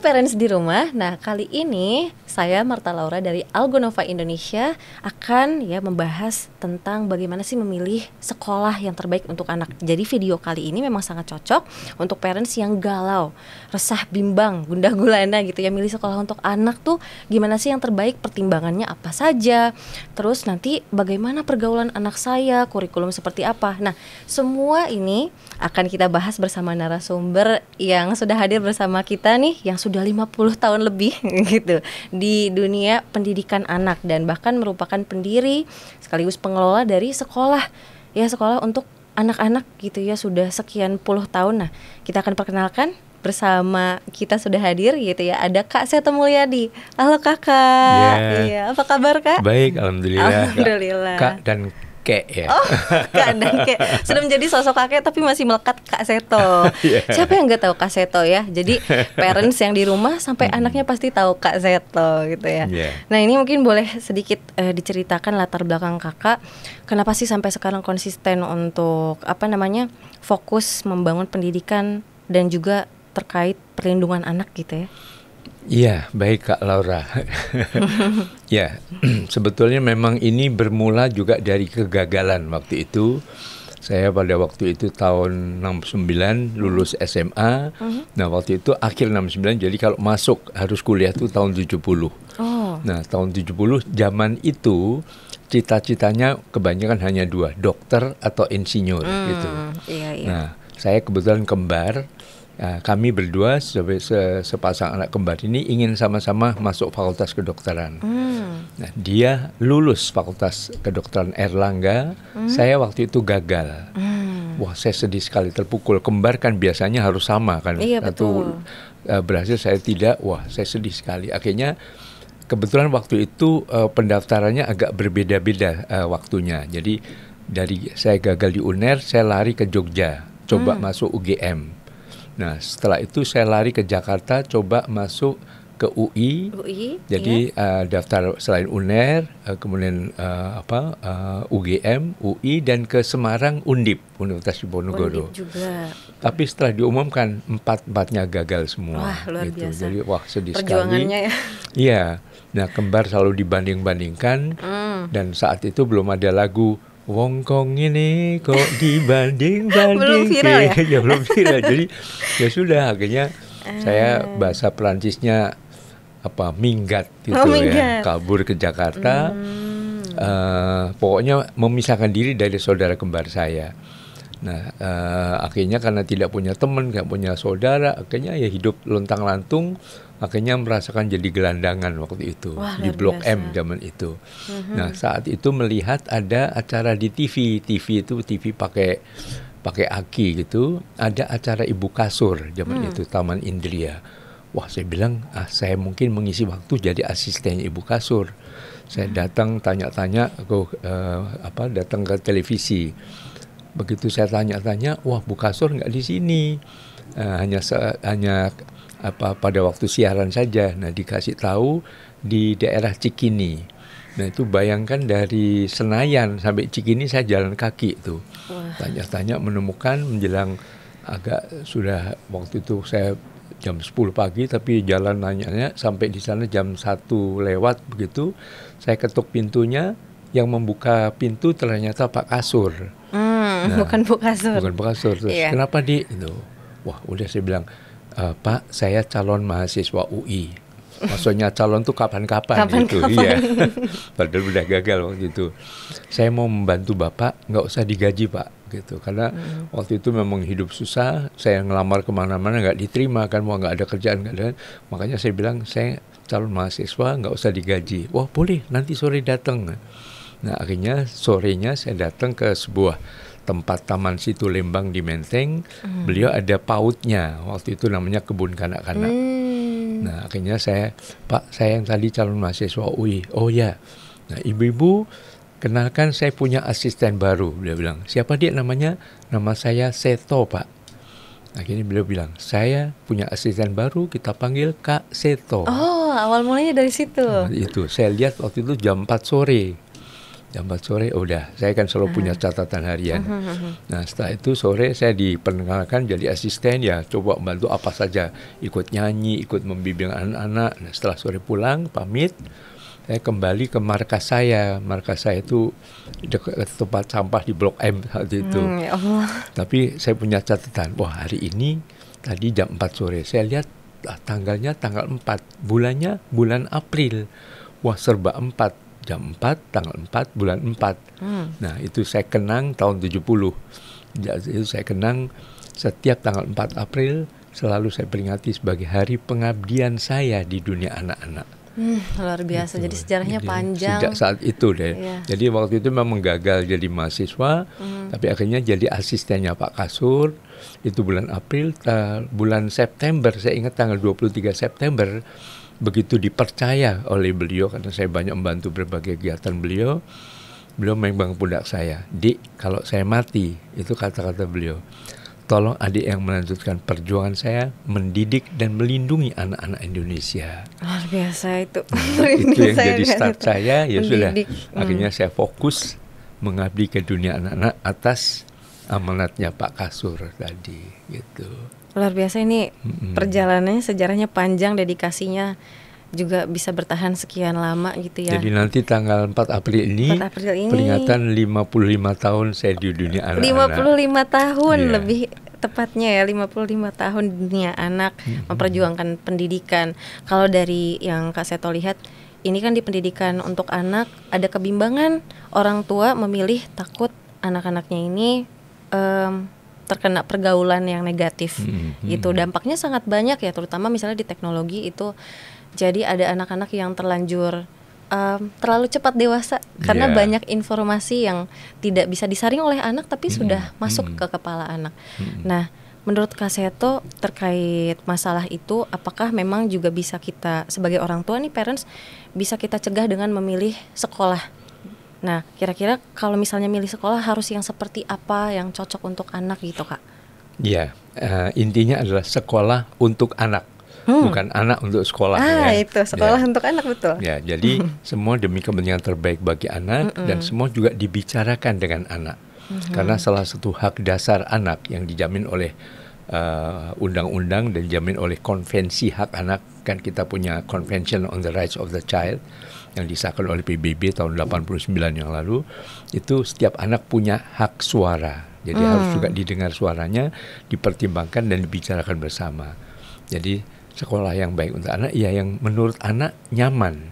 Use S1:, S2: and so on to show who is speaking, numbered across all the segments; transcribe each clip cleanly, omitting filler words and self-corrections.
S1: parents di rumah. Nah, kali ini saya Marta Laura dari Algonova Indonesia akan membahas tentang bagaimana sih memilih sekolah yang terbaik untuk anak. Jadi video kali ini memang sangat cocok untuk parents yang galau, resah, bimbang, gundah gulana gitu ya, milih sekolah untuk anak tuh gimana sih yang terbaik, pertimbangannya apa saja. Terus nanti bagaimana pergaulan anak saya, kurikulum seperti apa. Nah, semua ini akan kita bahas bersama narasumber yang sudah hadir bersama kita nih, yang sudah 50 tahun lebih gitu di dunia pendidikan anak dan bahkan merupakan pendiri sekaligus pengelola dari sekolah untuk anak-anak gitu ya, sudah sekian puluh tahun. Nah, kita akan perkenalkan bersama kita sudah hadir gitu ya, ada Kak Seto Mulyadi. Halo Kakak. Iya, apa kabar Kak?
S2: Baik, alhamdulillah.
S1: Alhamdulillah.
S2: Kak dan Kek ya.
S1: Oh, Kak dan Kek. Sudah menjadi sosok kakek tapi masih melekat Kak Seto. Siapa yang nggak tahu Kak Seto ya? Jadi parents yang di rumah sampai anaknya pasti tahu Kak Seto gitu ya. Nah, ini mungkin boleh sedikit diceritakan latar belakang Kakak. Kenapa sih sampai sekarang konsisten untuk fokus membangun pendidikan dan juga terkait perlindungan anak gitu ya?
S2: Iya, baik Kak Laura. Ya, sebetulnya memang ini bermula juga dari kegagalan waktu itu. Saya pada waktu itu tahun 69 lulus SMA. Nah, waktu itu akhir 69, jadi kalau masuk harus kuliah itu tahun 70. Nah, tahun 70 zaman itu cita-citanya kebanyakan hanya dua, dokter atau insinyur gitu.
S1: Iya.
S2: Nah, saya kebetulan kembar. Kami berdua sepasang anak kembar ini ingin sama-sama masuk fakultas kedokteran. Nah, dia lulus fakultas kedokteran Erlangga, saya waktu itu gagal. Wah, saya sedih sekali, terpukul. Kembar kan biasanya harus sama kan.
S1: Iya,
S2: betul. Berhasil, saya tidak. Wah, saya sedih sekali. Akhirnya kebetulan waktu itu pendaftarannya agak berbeda-beda waktunya. Jadi dari saya gagal di UNER, saya lari ke Jogja, coba masuk UGM. Nah, setelah itu saya lari ke Jakarta, coba masuk ke UI. Jadi daftar selain UNER, kemudian UGM, UI, dan ke Semarang Undip, Universitas Diponegoro.
S1: Undip juga.
S2: Tapi setelah diumumkan empatnya gagal semua.
S1: Wah, luar biasa.
S2: Jadi sedih
S1: perjuangannya
S2: sekali. Iya. Nah, kembar selalu dibanding-bandingkan, dan saat itu belum ada lagu Wong Kong ini kok dibanding-banding.
S1: Belum viral ya?
S2: Ya belum viral. Jadi ya sudah, akhirnya saya bahasa Perancisnya minggat gitu ya, kabur ke Jakarta. Pokoknya memisahkan diri dari saudara kembar saya. Nah, akhirnya karena tidak punya teman, nggak punya saudara, akhirnya ya hidup lontang-lantung. Akhirnya merasakan jadi gelandangan waktu itu.
S1: Wah,
S2: di Blok M zaman itu. Nah, saat itu melihat ada acara di TV itu TV pakai aki gitu. Ada acara Ibu Kasur zaman itu, Taman Indria. Wah, saya bilang saya mungkin mengisi waktu jadi asisten Ibu Kasur. Saya datang tanya-tanya, datang ke televisi. Begitu saya tanya-tanya, wah, Bu Kasur nggak di sini. Hanya pada waktu siaran saja. Nah, dikasih tahu di daerah Cikini. Nah, itu bayangkan dari Senayan sampai Cikini saya jalan kaki tuh. Tanya-tanya menemukan menjelang sudah waktu itu saya jam 10 pagi, tapi jalan nanya sampai di sana jam 1 lewat begitu. Saya ketuk pintunya, yang membuka pintu ternyata Pak Kasur.
S1: Bukan Bu Kasur.
S2: Bukan Bu Kasur. Terus, kenapa Dik? Gitu. Wah, udah saya bilang, Pak, saya calon mahasiswa UI. Maksudnya calon tuh kapan-kapan gitu. Iya. Padahal udah gagal waktu itu. Saya mau membantu Bapak, nggak usah digaji Pak, gitu. Karena waktu itu memang hidup susah. Saya ngelamar kemana-mana nggak diterima kan, mau nggak ada kerjaan, nggak ada. Makanya saya bilang saya calon mahasiswa, nggak usah digaji. Wah, boleh, nanti sore datang. Nah, akhirnya sorenya saya datang ke sebuah tempat Taman Situ Lembang di Menteng. Beliau ada pautnya, waktu itu namanya Kebun Kanak-Kanak. Nah, akhirnya Pak, saya yang tadi calon mahasiswa UI. Oh ya, nah ibu-ibu, kenalkan saya punya asisten baru. Beliau bilang, siapa dia namanya? Nama saya Seto Pak. Akhirnya beliau bilang, saya punya asisten baru, kita panggil Kak Seto.
S1: Oh, awal mulanya dari situ.
S2: Nah, itu, saya lihat waktu itu jam 4 sore. jam 4 sore udah, saya kan selalu punya catatan harian. Nah setelah itu sore saya diperkenalkan jadi asisten, ya coba membantu apa saja, ikut nyanyi, ikut membimbing anak-anak. Nah setelah sore pulang pamit, saya kembali ke markas saya. Markas saya itu dekat tempat sampah di Blok M saat itu.
S1: Ya Allah.
S2: Tapi saya punya catatan, wah hari ini tadi jam 4 sore, saya lihat tanggalnya tanggal 4, bulannya bulan April. Wah serba 4, jam 4, tanggal 4, bulan 4. Nah itu saya kenang tahun 70. Itu saya kenang setiap tanggal 4 April selalu saya peringati sebagai hari pengabdian saya di dunia anak-anak.
S1: Luar biasa,
S2: Gitu.
S1: jadi sejarahnya
S2: Jadi,
S1: panjang.
S2: sejak saat itu deh.
S1: Iya.
S2: Jadi waktu itu memang gagal jadi mahasiswa, tapi akhirnya jadi asistennya Pak Kasur. Itu bulan April, bulan September, saya ingat tanggal 23 September, begitu dipercaya oleh beliau, karena saya banyak membantu berbagai kegiatan beliau memang pundak saya. Dik, kalau saya mati, itu kata-kata beliau, tolong adik yang melanjutkan perjuangan saya mendidik dan melindungi anak-anak Indonesia.
S1: Luar biasa itu.
S2: Itu yang jadi start saya, ya sudah.
S1: Mendidik.
S2: Akhirnya saya fokus mengabdi ke dunia anak-anak atas amanatnya Pak Kasur tadi, gitu.
S1: Luar biasa ini perjalanannya, sejarahnya panjang, dedikasinya juga bisa bertahan sekian lama gitu ya.
S2: Jadi nanti tanggal 4 April ini,
S1: 4 April ini
S2: peringatan 55 tahun saya di dunia anak-anak.
S1: 55 tahun
S2: Iya.
S1: lebih tepatnya ya, 55 tahun dunia anak, memperjuangkan pendidikan. Kalau dari yang Kak Seto lihat, ini kan di pendidikan untuk anak ada kebimbangan, orang tua memilih takut anak-anaknya ini terkena pergaulan yang negatif. Gitu, dampaknya sangat banyak ya, terutama misalnya di teknologi itu. Jadi ada anak-anak yang terlanjur terlalu cepat dewasa karena
S2: Yeah.
S1: banyak informasi yang tidak bisa disaring oleh anak tapi sudah masuk ke kepala anak. Nah, menurut Kak Seto terkait masalah itu, apakah memang juga bisa kita sebagai orang tua nih, parents, bisa kita cegah dengan memilih sekolah? Nah, kira-kira kalau misalnya milih sekolah harus yang seperti apa yang cocok untuk anak gitu, Kak?
S2: Ya, intinya adalah sekolah untuk anak, bukan anak untuk sekolah. Ya.
S1: Itu sekolah
S2: Ya.
S1: untuk anak, betul.
S2: Ya, jadi semua demi kepentingan terbaik bagi anak dan semua juga dibicarakan dengan anak. Karena salah satu hak dasar anak yang dijamin oleh undang-undang dan dijamin oleh konvensi hak anak, kan kita punya Convention on the Rights of the Child yang disahkan oleh PBB tahun 89 yang lalu, itu setiap anak punya hak suara. Jadi harus juga didengar suaranya, dipertimbangkan dan dibicarakan bersama. Jadi sekolah yang baik untuk anak, ya yang menurut anak nyaman.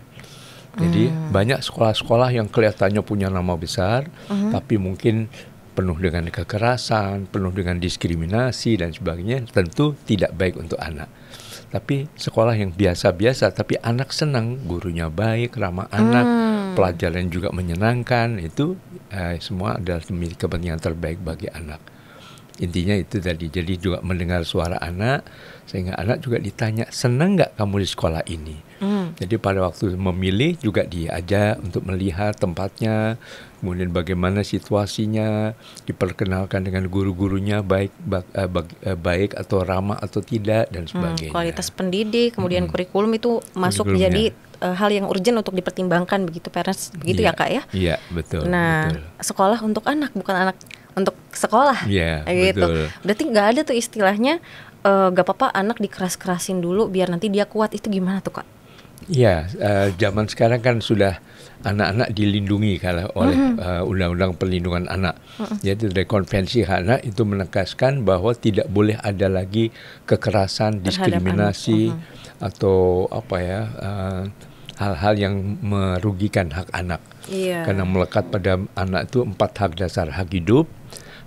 S2: Jadi banyak sekolah-sekolah yang kelihatannya punya nama besar, tapi mungkin penuh dengan kekerasan, penuh dengan diskriminasi dan sebagainya, tentu tidak baik untuk anak. Tapi sekolah yang biasa-biasa, tapi anak senang, gurunya baik, ramah anak, pelajaran juga menyenangkan, itu semua adalah demi kepentingan terbaik bagi anak. Intinya itu tadi, jadi juga mendengar suara anak, sehingga anak juga ditanya, senang nggak kamu di sekolah ini? Jadi pada waktu memilih juga diajak untuk melihat tempatnya, kemudian bagaimana situasinya, diperkenalkan dengan guru-gurunya baik atau ramah atau tidak dan sebagainya.
S1: Kualitas pendidik, kemudian kurikulum itu masuk
S2: Kurikulumnya.
S1: menjadi hal yang urgent untuk dipertimbangkan, begitu parents, begitu ya Kak ya?
S2: Iya, betul.
S1: Nah,
S2: betul.
S1: sekolah untuk anak, bukan anak untuk sekolah.
S2: Iya,
S1: gitu.
S2: betul.
S1: Berarti nggak ada tuh istilahnya gak apa-apa anak dikeras-kerasin dulu biar nanti dia kuat, itu gimana tuh Kak?
S2: Ya, zaman sekarang kan sudah anak-anak dilindungi kalau oleh Undang-Undang Perlindungan Anak. Jadi dari Konvensi Hak Anak itu menegaskan bahwa tidak boleh ada lagi kekerasan, diskriminasi atau hal-hal yang merugikan hak anak.
S1: Iya.
S2: Karena melekat pada anak itu 4 hak dasar: hak hidup,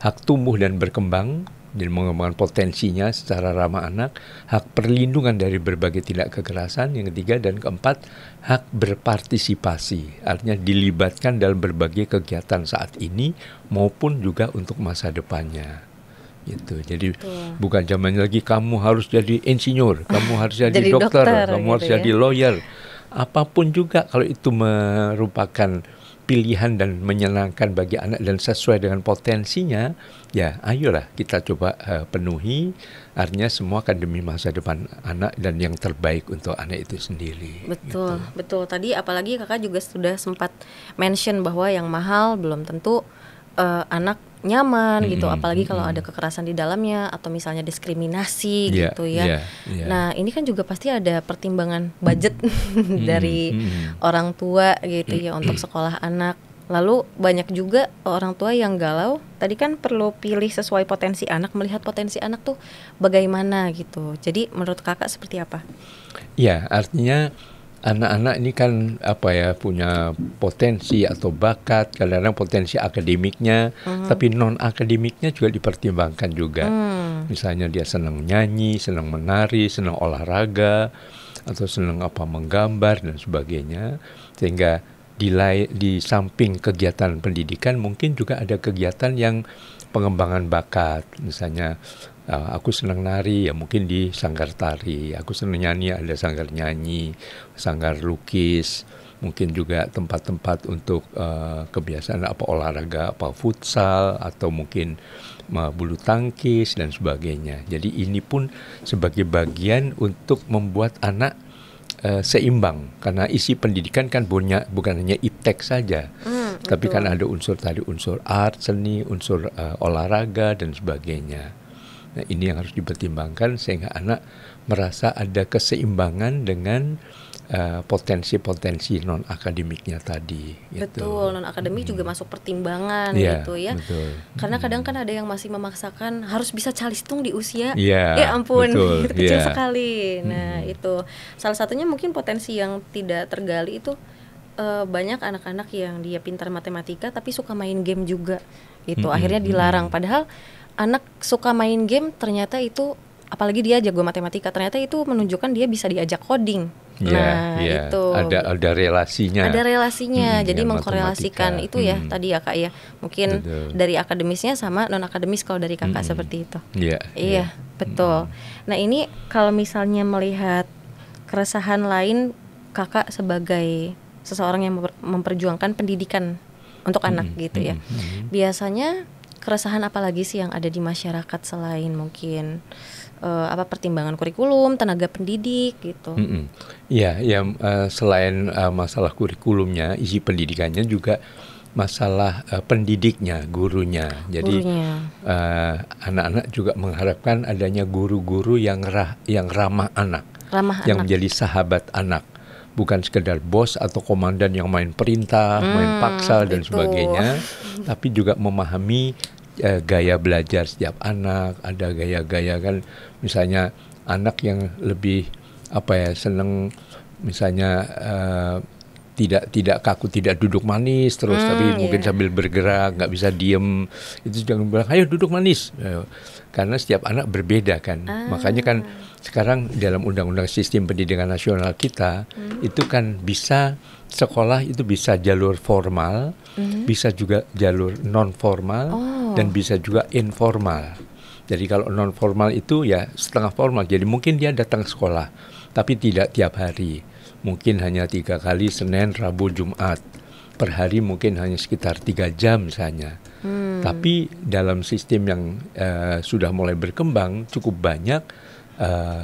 S2: hak tumbuh dan berkembang, dan mengembangkan potensinya secara ramah anak, hak perlindungan dari berbagai tindak kekerasan, yang ketiga dan keempat, hak berpartisipasi, artinya dilibatkan dalam berbagai kegiatan saat ini maupun juga untuk masa depannya. Gitu. Jadi bukan zamannya lagi kamu harus jadi insinyur, kamu harus jadi dokter, kamu
S1: gitu
S2: harus
S1: ya.
S2: jadi lawyer. Apapun juga kalau itu merupakan pilihan dan menyenangkan bagi anak dan sesuai dengan potensinya, ya ayolah kita coba penuhi Artinya semua kan demi masa depan anak dan yang terbaik untuk anak itu sendiri.
S1: Betul,
S2: gitu.
S1: betul. Tadi apalagi kakak juga sudah sempat mention bahwa yang mahal belum tentu anak nyaman gitu, apalagi kalau ada kekerasan di dalamnya atau misalnya diskriminasi gitu ya. Nah ini kan juga pasti ada pertimbangan budget dari orang tua gitu ya untuk sekolah anak. Lalu banyak juga orang tua yang galau. Tadi kan perlu pilih sesuai potensi anak, melihat potensi anak tuh bagaimana gitu. Jadi menurut kakak seperti apa?
S2: Ya, artinya anak-anak ini kan punya potensi atau bakat, kadang-kadang potensi akademiknya, tapi non akademiknya juga dipertimbangkan juga. Misalnya dia senang nyanyi, senang menari, senang olahraga, atau senang menggambar dan sebagainya, sehingga di samping kegiatan pendidikan mungkin juga ada kegiatan yang pengembangan bakat. Misalnya aku senang nari, ya mungkin di sanggar tari. Aku senang nyanyi, ada sanggar nyanyi, sanggar lukis. Mungkin juga tempat-tempat untuk kebiasaan olahraga, futsal, atau mungkin bulu tangkis dan sebagainya. Jadi ini pun sebagai bagian untuk membuat anak seimbang, karena isi pendidikan kan bukan hanya iptek saja, tapi kan ada unsur art, seni, unsur olahraga dan sebagainya. Nah ini yang harus dipertimbangkan sehingga anak merasa ada keseimbangan dengan potensi-potensi non akademiknya tadi.
S1: Betul, non akademik juga masuk pertimbangan gitu ya.
S2: Betul.
S1: Karena kadang kan ada yang masih memaksakan harus bisa calistung di usia,
S2: ya
S1: ampun,
S2: betul,
S1: itu kecil sekali. Nah itu salah satunya mungkin potensi yang tidak tergali itu banyak anak-anak yang dia pintar matematika tapi suka main game juga, gitu. Akhirnya dilarang. Padahal anak suka main game ternyata itu, apalagi dia jago matematika, ternyata itu menunjukkan dia bisa diajak coding. Nah itu
S2: ada relasinya.
S1: Ada relasinya, jadi mengkorelasikan itu ya tadi ya kak ya. Mungkin dari akademisnya sama non akademis kalau dari kakak seperti itu. Iya betul. Nah ini kalau misalnya melihat keresahan lain kakak sebagai seseorang yang memperjuangkan pendidikan untuk anak gitu ya. Biasanya keresahan apa lagi sih yang ada di masyarakat selain mungkin pertimbangan kurikulum, tenaga pendidik gitu?
S2: Selain masalah kurikulumnya, isi pendidikannya juga masalah pendidiknya, gurunya. Jadi anak-anak juga mengharapkan adanya guru-guru yang ramah anak, yang menjadi sahabat anak. Bukan sekedar bos atau komandan yang main perintah, main paksa dan sebagainya, tapi juga memahami gaya belajar setiap anak. Ada gaya-gaya kan, misalnya anak yang lebih senang misalnya tidak kaku, tidak duduk manis terus, tapi mungkin sambil bergerak, nggak bisa diem, itu jangan bilang ayo duduk manis, karena setiap anak berbeda kan. Makanya kan sekarang dalam undang-undang sistem pendidikan nasional kita itu kan bisa sekolah itu bisa jalur formal, bisa juga jalur non formal, dan bisa juga informal. Jadi kalau non formal itu ya setengah formal, jadi mungkin dia datang ke sekolah tapi tidak tiap hari, mungkin hanya 3 kali, Senin, Rabu, Jumat. Per hari mungkin hanya sekitar 3 jam misalnya. Tapi dalam sistem yang sudah mulai berkembang, cukup banyak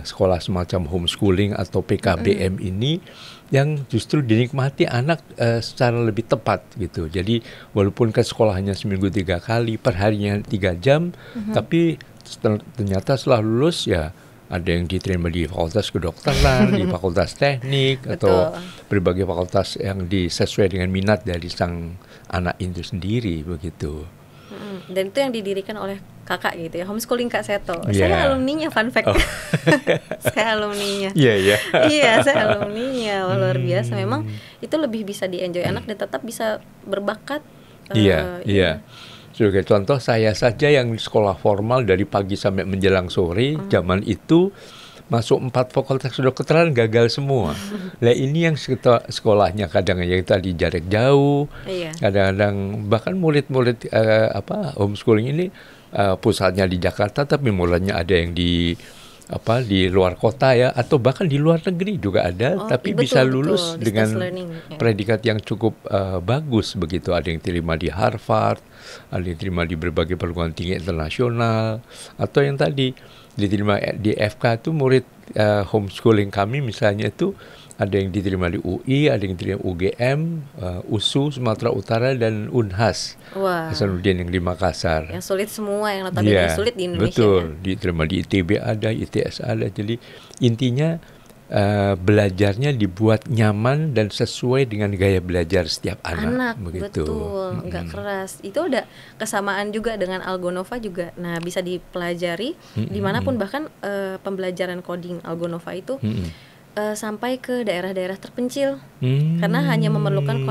S2: sekolah semacam homeschooling atau PKBM ini yang justru dinikmati anak secara lebih tepat gitu. Jadi walaupun ke sekolah hanya seminggu 3 kali, per harinya 3 jam, tapi ternyata setelah lulus ya ada yang diterima di fakultas kedokteran, di fakultas teknik, atau berbagai fakultas yang sesuai dengan minat dari sang anak itu sendiri begitu.
S1: Dan itu yang didirikan oleh kakak gitu ya, homeschooling Kak Seto. Saya alumninya, fun fact. Saya alumninya. Iya, saya alumninya. Luar biasa. Memang itu lebih bisa di-enjoy anak dan tetap bisa berbakat.
S2: Iya. Sebagai contoh, saya saja yang sekolah formal dari pagi sampai menjelang sore, zaman itu masuk 4 fakultas kedokteran gagal semua. Lah ini yang sekolahnya kadang yang tadi jarak jauh, kadang-kadang bahkan murid-murid homeschooling ini pusatnya di Jakarta tapi muridnya ada yang di luar kota ya, atau bahkan di luar negeri juga ada, tapi bisa lulus dengan predikat yang cukup bagus begitu. Ada yang terima di Harvard, ada yang terima di berbagai perguruan tinggi internasional, atau yang tadi diterima di FK itu murid homeschooling kami misalnya itu ada yang diterima di UI, ada yang diterima UGM, USU Sumatera Utara dan Unhas.
S1: Wah.
S2: Hasanuddin yang di Makassar.
S1: Yang sulit semua, yang notabene sulit di Indonesia.
S2: Betul,
S1: ya?
S2: diterima di ITB ada, ITS ada. Jadi intinya belajarnya dibuat nyaman dan sesuai dengan gaya belajar setiap anak begitu.
S1: Betul, nggak keras. Itu ada kesamaan juga dengan Algonova juga. Nah, bisa dipelajari dimanapun, bahkan pembelajaran coding Algonova itu sampai ke daerah-daerah terpencil, karena hanya memerlukan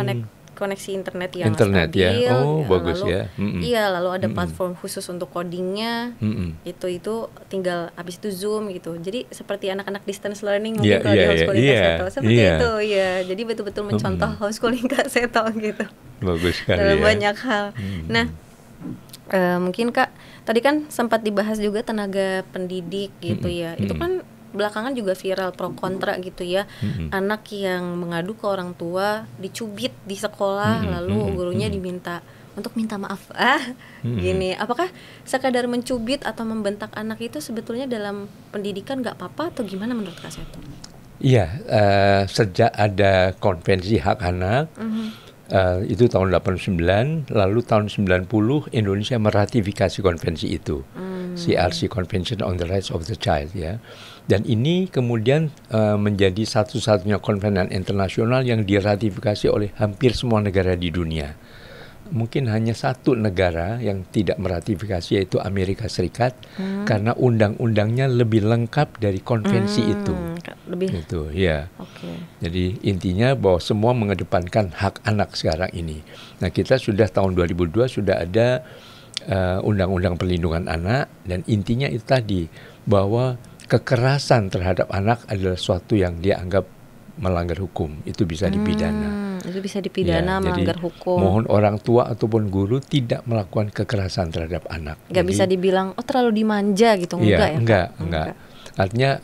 S1: koneksi internet yang stabil.
S2: Ya. Oh, bagus
S1: lalu,
S2: ya.
S1: Iya, lalu ada platform khusus untuk codingnya. Itu tinggal habis itu Zoom gitu. Jadi seperti anak-anak distance learning mungkin kalau di homeschooling Kak Seto. Seperti itu ya. Jadi betul-betul mencontoh homeschooling Kak Seto gitu.
S2: Bagus sekali
S1: dalam
S2: ya.
S1: banyak hal. Nah, mungkin Kak tadi kan sempat dibahas juga tenaga pendidik gitu ya. Itu kan belakangan juga viral pro kontra gitu ya. Anak yang mengadu ke orang tua dicubit di sekolah, lalu gurunya diminta untuk minta maaf. Gini, apakah sekadar mencubit atau membentak anak itu sebetulnya dalam pendidikan nggak apa-apa atau gimana menurut Kak Seto?
S2: Iya, sejak ada konvensi hak anak itu tahun 89, lalu tahun 90 Indonesia meratifikasi konvensi itu, CRC Convention on the Rights of the Child ya. Dan ini kemudian menjadi satu-satunya konvensi internasional yang diratifikasi oleh hampir semua negara di dunia. Mungkin hanya satu negara yang tidak meratifikasi, yaitu Amerika Serikat, karena undang-undangnya lebih lengkap dari konvensi itu. Itu ya. Jadi intinya bahwa semua mengedepankan hak anak sekarang ini. Nah, kita sudah tahun 2002 sudah ada undang-undang perlindungan anak, dan intinya itu tadi bahwa kekerasan terhadap anak adalah suatu yang dia anggap melanggar hukum, itu bisa dipidana.
S1: Itu bisa dipidana, melanggar hukum.
S2: Mohon orang tua ataupun guru tidak melakukan kekerasan terhadap anak.
S1: Nggak bisa dibilang terlalu dimanja gitu, enggak ya?
S2: Enggak. Artinya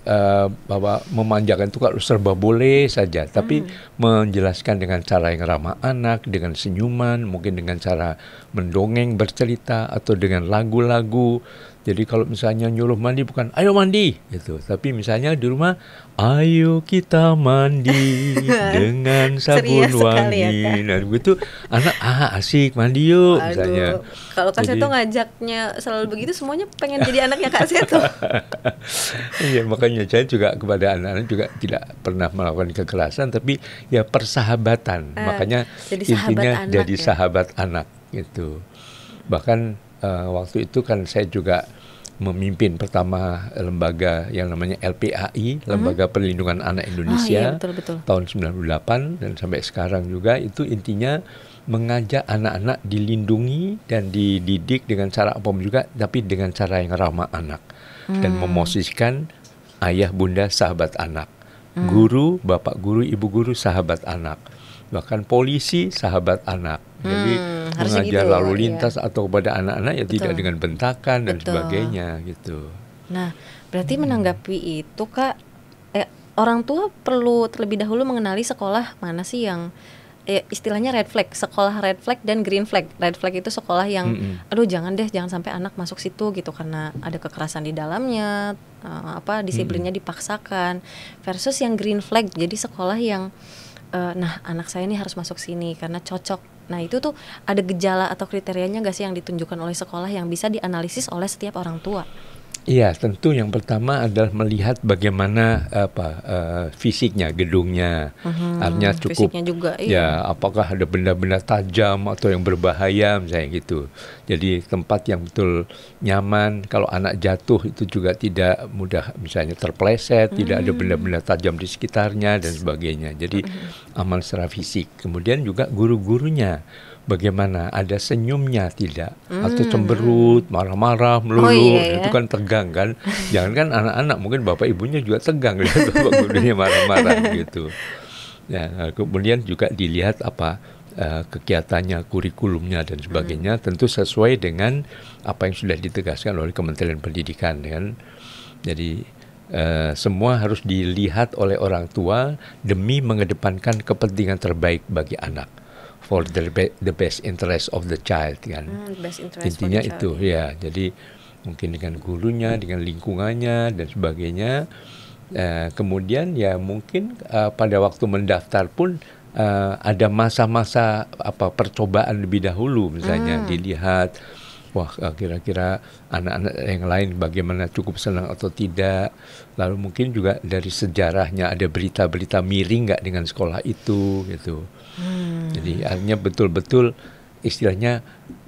S2: bahwa memanjakan itu kalau serba boleh saja, tapi menjelaskan dengan cara yang ramah anak, dengan senyuman, mungkin dengan cara mendongeng, bercerita, atau dengan lagu-lagu. Jadi kalau misalnya nyuruh mandi bukan ayo mandi gitu, tapi misalnya di rumah ayo kita mandi dengan sabun wangi. Nah begitu anak asik mandi yuk. Misalnya.
S1: Kalau Kak Seto ngajaknya selalu begitu, semuanya pengen jadi anaknya Kak Seto.
S2: Iya, makanya saya juga kepada anak-anak juga tidak pernah melakukan kekerasan, tapi ya persahabatan. Makanya intinya jadi sahabat anak gitu. Bahkan waktu itu kan saya juga memimpin pertama lembaga yang namanya LPAI, Lembaga Perlindungan Anak Indonesia, tahun 98, dan sampai sekarang juga itu intinya mengajak anak-anak dilindungi dan dididik dengan cara apapun juga, tapi dengan cara yang ramah anak, dan memosisikan ayah bunda sahabat anak, guru, bapak guru, ibu guru sahabat anak, bahkan polisi sahabat anak. Jadi mengajar gitu, lalu lintas atau kepada anak-anak ya tidak dengan bentakan dan sebagainya gitu.
S1: Nah, berarti menanggapi itu Kak, orang tua perlu terlebih dahulu mengenali sekolah mana sih yang istilahnya red flag, sekolah red flag dan green flag. Red flag itu sekolah yang aduh jangan sampai anak masuk situ gitu karena ada kekerasan di dalamnya, disiplinnya dipaksakan. Versus yang green flag, jadi sekolah yang nah anak saya ini harus masuk sini karena cocok. Nah itu tuh ada gejala atau kriterianya nggak sih yang ditunjukkan oleh sekolah yang bisa dianalisis oleh setiap orang tua?
S2: Iya, tentu yang pertama adalah melihat bagaimana fisiknya, gedungnya, artinya cukup.
S1: Fisiknya juga,
S2: ya, apakah ada benda-benda tajam atau yang berbahaya, misalnya gitu. Jadi tempat yang betul nyaman. Kalau anak jatuh itu juga tidak mudah, misalnya terpleset, tidak ada benda-benda tajam di sekitarnya dan sebagainya. Jadi aman secara fisik. Kemudian juga guru-gurunya. Bagaimana, ada senyumnya tidak, atau cemberut, marah-marah, melulu, itu kan tegang kan. Jangan kan anak-anak, mungkin bapak ibunya juga tegang lihat bapak gurunya marah-marah gitu. Ya, kemudian juga dilihat kegiatannya, kurikulumnya dan sebagainya, tentu sesuai dengan apa yang sudah ditegaskan oleh Kementerian Pendidikan kan. Jadi semua harus dilihat oleh orang tua demi mengedepankan kepentingan terbaik bagi anak. For the best interest of the child kan. Intinya itu ya. Jadi mungkin dengan gurunya, dengan lingkungannya dan sebagainya. Kemudian ya mungkin pada waktu mendaftar pun ada masa-masa percobaan lebih dahulu, misalnya dilihat wah kira-kira anak-anak yang lain bagaimana, cukup senang atau tidak. Lalu mungkin juga dari sejarahnya ada berita-berita miring nggak dengan sekolah itu gitu. Jadi artinya betul-betul istilahnya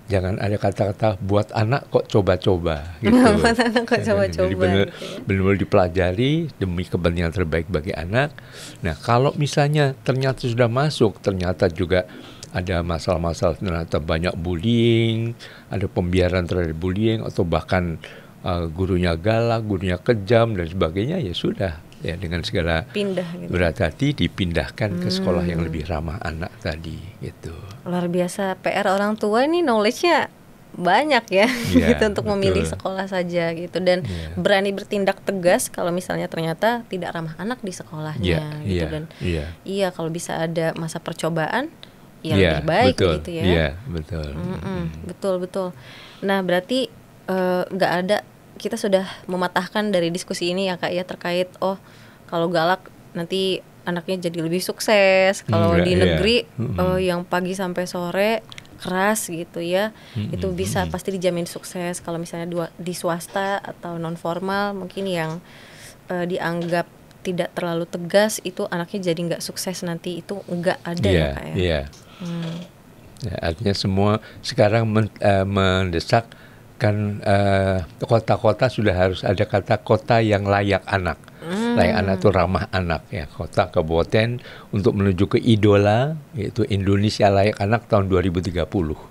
S2: jangan ada kata-kata buat anak kok coba-coba gitu.
S1: Buat anak kok coba-coba.
S2: Jadi benar-benar dipelajari demi kepentingan terbaik bagi anak. Nah kalau misalnya ternyata sudah masuk, ternyata juga ada masalah-masalah, ternyata banyak bullying, ada pembiaran terhadap bullying, atau bahkan gurunya galak, gurunya kejam dan sebagainya, ya sudah, ya dengan segala berhati-hati dipindahkan ke sekolah yang lebih ramah anak tadi gitu.
S1: Luar biasa, PR orang tua ini knowledge-nya banyak ya, gitu untuk memilih sekolah saja gitu, dan berani bertindak tegas kalau misalnya ternyata tidak ramah anak di sekolahnya gitu. Dan kalau bisa ada masa percobaan ya lebih baik gitu ya.
S2: Iya, betul.
S1: Betul. Nah, berarti nggak ada, kita sudah mematahkan dari diskusi ini ya Kak ya, terkait kalau galak nanti anaknya jadi lebih sukses. Kalau di negeri yang pagi sampai sore keras gitu ya, itu bisa pasti dijamin sukses. Kalau misalnya di swasta atau non formal mungkin yang dianggap tidak terlalu tegas, itu anaknya jadi nggak sukses nanti, itu nggak ada ya Kak ya.
S2: Ya, artinya semua sekarang mendesak kan, kota-kota sudah harus ada kata kota yang layak anak. Layak anak itu ramah anak ya, kota kabupaten untuk menuju ke idola, yaitu Indonesia Layak Anak tahun 2030.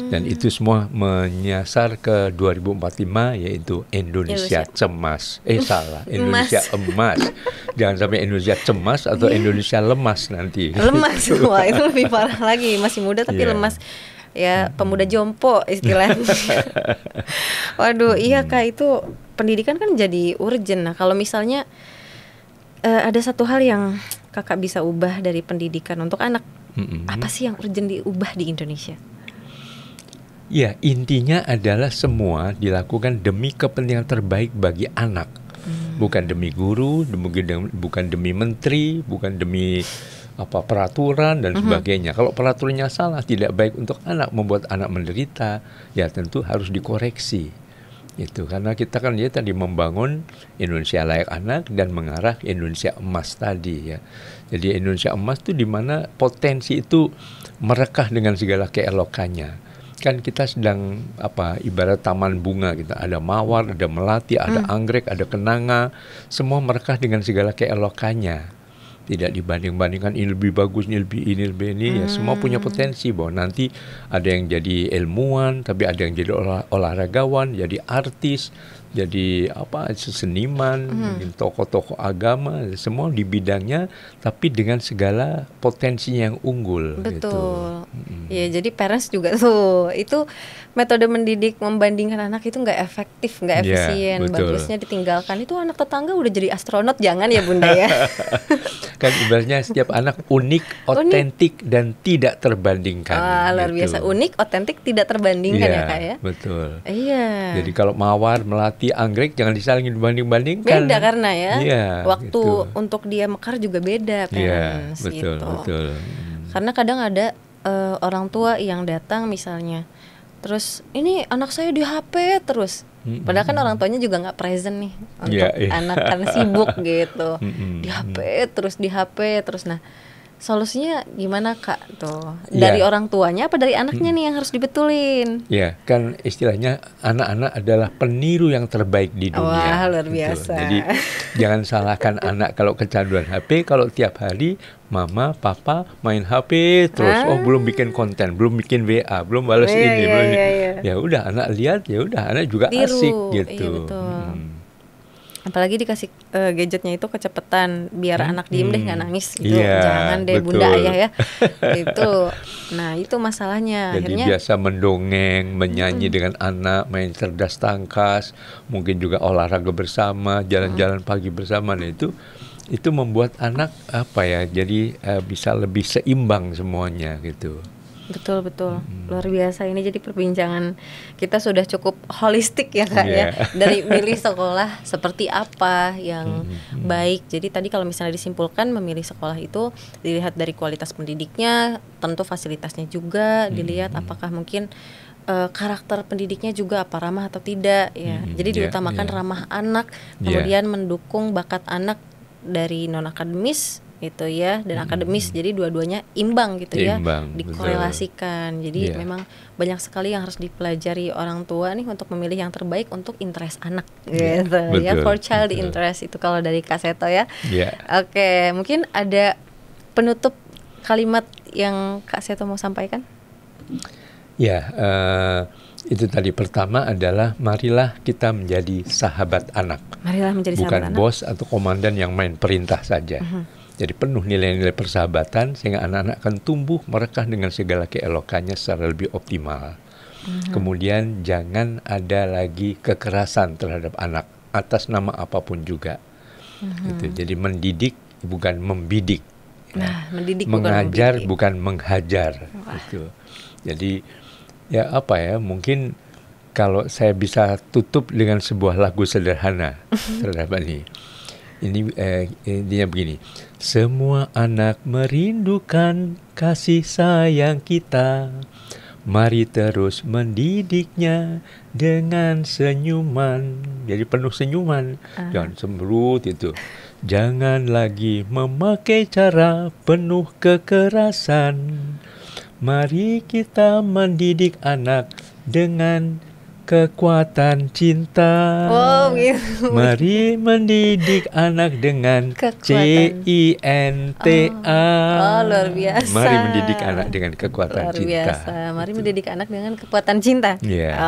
S2: Dan itu semua menyasar ke 2045, yaitu Indonesia cemas. Indonesia emas. Jangan sampai Indonesia cemas atau Indonesia lemas nanti.
S1: Lemas, wah itu lebih parah lagi. Masih muda tapi lemas. Ya, pemuda jompo istilahnya. Waduh, iya Kak, itu pendidikan kan jadi urgent. Nah, kalau misalnya ada satu hal yang Kakak bisa ubah dari pendidikan untuk anak, apa sih yang urgent diubah di Indonesia?
S2: Ya, intinya adalah semua dilakukan demi kepentingan terbaik bagi anak. Bukan demi guru, bukan demi menteri, bukan demi peraturan dan sebagainya. Kalau peraturannya salah, tidak baik untuk anak, membuat anak menderita, ya tentu harus dikoreksi. Itu karena kita kan tadi membangun Indonesia Layak Anak dan mengarah Indonesia Emas tadi ya. Jadi Indonesia Emas itu di mana potensi itu merekah dengan segala keelokannya. Kan kita sedang ibarat taman bunga, kita ada mawar, ada melati, ada anggrek, ada kenanga, semua merekah dengan segala keelokannya. Tidak dibanding-bandingkan ini lebih bagus, ini lebih ini. Ya semua punya potensi bahwa nanti ada yang jadi ilmuwan, tapi ada yang jadi olahragawan, jadi artis, jadi seniman, mungkin tokoh-tokoh agama, semua di bidangnya, tapi dengan segala potensinya yang unggul.
S1: Betul. Gitu. Ya jadi parents juga tuh, itu metode mendidik membandingkan anak itu nggak efektif, nggak efisien. Bagusnya ditinggalkan. Itu anak tetangga udah jadi astronot, jangan ya Bunda ya.
S2: Kan ibaratnya setiap anak unik, otentik dan tidak terbandingkan.
S1: Luar biasa, unik, otentik, tidak terbandingkan ya Kak ya.
S2: Betul.
S1: Iya.
S2: Jadi kalau mawar, melati, anggrek jangan disaling dibanding-bandingkan.
S1: Beda karena waktu
S2: gitu.
S1: Untuk dia mekar juga beda parents.
S2: Betul.
S1: Karena kadang ada orang tua yang datang misalnya, terus ini anak saya di HP terus. Padahal kan orang tuanya juga nggak present nih untuk anak karena sibuk gitu. Di HP terus. Nah, solusinya gimana Kak tuh? Dari orang tuanya apa dari anaknya nih yang harus dibetulin? Ya,
S2: kan istilahnya anak-anak adalah peniru yang terbaik di dunia.
S1: Wah, luar biasa.
S2: Gitu. Jadi jangan salahkan anak kalau kecanduan HP, kalau tiap hari mama, papa main HP terus. Belum bikin konten, belum bikin WA, belum balas ini, belum. Ya udah anak lihat, ya udah anak juga asik gitu.
S1: Iya, betul. Apalagi dikasih gadgetnya itu kecepatan biar anak diem deh nggak nangis itu jangan deh betul. Bunda ayah ya itu. Nah itu masalahnya.
S2: Jadi
S1: akhirnya
S2: biasa mendongeng, menyanyi dengan anak, main cerdas tangkas, mungkin juga olahraga bersama, jalan-jalan pagi bersama. Nah itu membuat anak jadi bisa lebih seimbang semuanya gitu.
S1: Betul betul, luar biasa ini. Jadi perbincangan kita sudah cukup holistik ya Kak ya, dari milih sekolah seperti apa yang baik. Jadi tadi kalau misalnya disimpulkan, memilih sekolah itu dilihat dari kualitas pendidiknya, tentu fasilitasnya juga dilihat, apakah mungkin karakter pendidiknya juga apa ramah atau tidak ya. Jadi diutamakan ramah anak, kemudian mendukung bakat anak dari non akademis itu ya, dan akademis. Jadi dua-duanya imbang gitu ya, dikorelasikan. Jadi memang banyak sekali yang harus dipelajari orang tua nih untuk memilih yang terbaik untuk interest anak gitu ya, for child interest itu kalau dari Kak Seto ya. Oke, mungkin ada penutup kalimat yang Kak Seto mau sampaikan?
S2: Ya, itu tadi pertama adalah marilah kita menjadi sahabat anak.
S1: Marilah menjadi
S2: bukan
S1: sahabat
S2: bos atau komandan yang main perintah saja. Jadi penuh nilai-nilai persahabatan sehingga anak-anak akan tumbuh merekah dengan segala keelokannya secara lebih optimal. Kemudian jangan ada lagi kekerasan terhadap anak atas nama apapun juga. Jadi mendidik bukan membidik.
S1: Mendidik
S2: mengajar
S1: bukan
S2: menghajar. Gitu. Jadi ya apa ya, mungkin kalau saya bisa tutup dengan sebuah lagu sederhana terhadap ini. Intinya begini, semua anak merindukan kasih sayang kita. Mari terus mendidiknya dengan senyuman. Jadi penuh senyuman, jangan cemberut itu. Jangan lagi memakai cara penuh kekerasan. Mari kita mendidik anak dengan kekuatan cinta.
S1: Gitu.
S2: Mari mendidik anak dengan CINTA.
S1: Luar biasa.
S2: Mari mendidik anak dengan kekuatan cinta.
S1: Luar biasa. Mari mendidik anak dengan kekuatan cinta.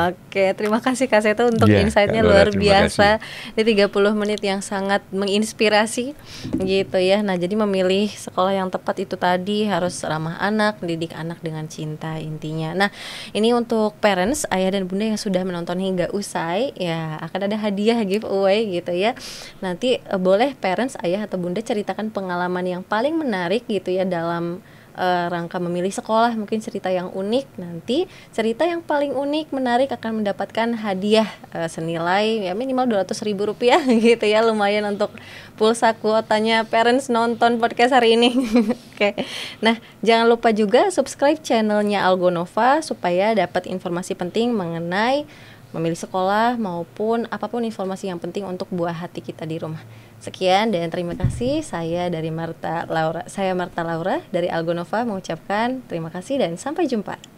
S1: Oke, terima kasih Kak Seto untuk insight-nya luar biasa. Di 30 menit yang sangat menginspirasi gitu ya. Nah, jadi memilih sekolah yang tepat itu tadi harus ramah anak, mendidik anak dengan cinta intinya. Nah, ini untuk parents, ayah dan bunda yang sudah menonton hingga usai ya, akan ada hadiah giveaway gitu ya. Nanti boleh parents, ayah atau bunda ceritakan pengalaman yang paling menarik gitu ya dalam rangka memilih sekolah, mungkin cerita yang unik. Nanti cerita yang paling unik, menarik akan mendapatkan hadiah senilai ya minimal Rp200.000 gitu ya, lumayan untuk pulsa kuotanya parents nonton podcast hari ini. Oke. Nah, jangan lupa juga subscribe channelnya Algonova supaya dapat informasi penting mengenai memilih sekolah maupun apapun informasi yang penting untuk buah hati kita di rumah. Sekian dan terima kasih. Saya Marta Laura dari Algonova mengucapkan terima kasih dan sampai jumpa.